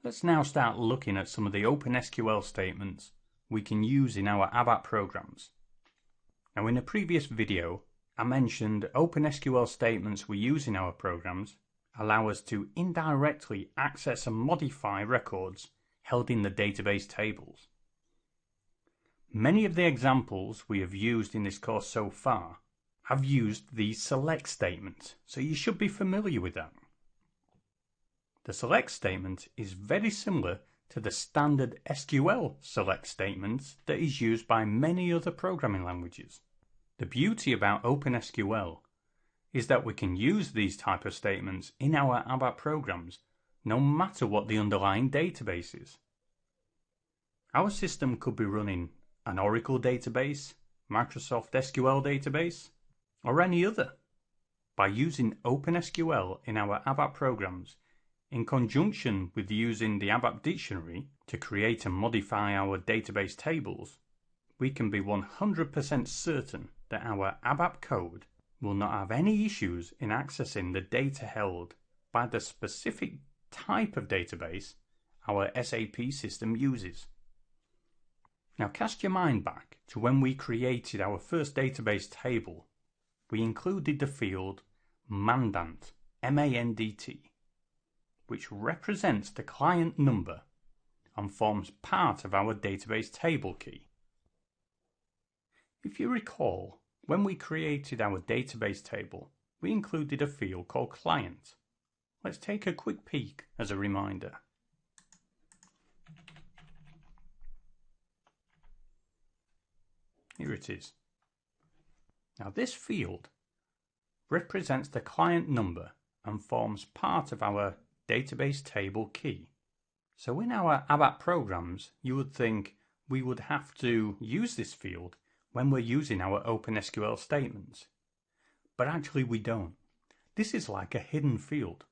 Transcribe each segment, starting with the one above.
Let's now start looking at some of the OpenSQL statements we can use in our ABAP programs. Now, in a previous video, I mentioned OpenSQL statements we use in our programs allow us to indirectly access and modify records held in the database tables. Many of the examples we have used in this course so far have used the select statement, so you should be familiar with that. The select statement is very similar to the standard SQL select statement that is used by many other programming languages. The beauty about OpenSQL is that we can use these type of statements in our ABAP programs no matter what the underlying database is. Our system could be running an Oracle database, Microsoft SQL database, or any other. By using OpenSQL in our ABAP programs, in conjunction with using the ABAP dictionary to create and modify our database tables, we can be 100% certain that our ABAP code will not have any issues in accessing the data held by the specific type of database our SAP system uses. Now cast your mind back to when we created our first database table. We included the field mandant, M-A-N-D-T, which represents the client number and forms part of our database table key. If you recall, when we created our database table, we included a field called client. Let's take a quick peek as a reminder. Here it is. Now this field represents the client number and forms part of our database table key. So in our ABAP programs, you would think we would have to use this field when we're using our OpenSQL statements. But actually we don't. This is like a hidden field.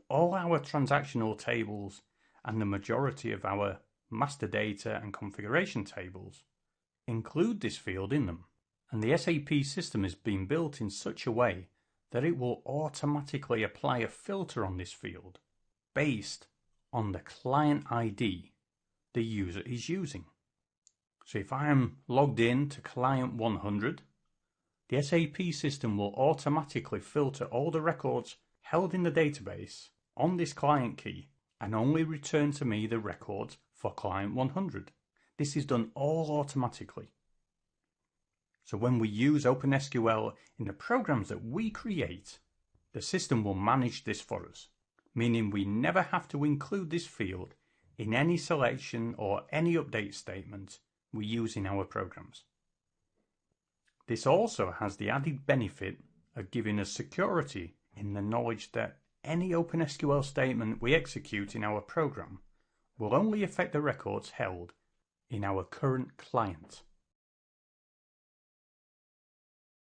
All our transactional tables and the majority of our master data and configuration tables include this field in them. And the SAP system has been built in such a way that it will automatically apply a filter on this field based on the client ID the user is using. So if I am logged in to client 100, the SAP system will automatically filter all the records held in the database on this client key and only return to me the records for client 100. This is done all automatically. So when we use OpenSQL in the programs that we create, the system will manage this for us, meaning we never have to include this field in any selection or any update statement we use in our programs. This also has the added benefit of giving us security in the knowledge that any OpenSQL statement we execute in our program will only affect the records held in our current client.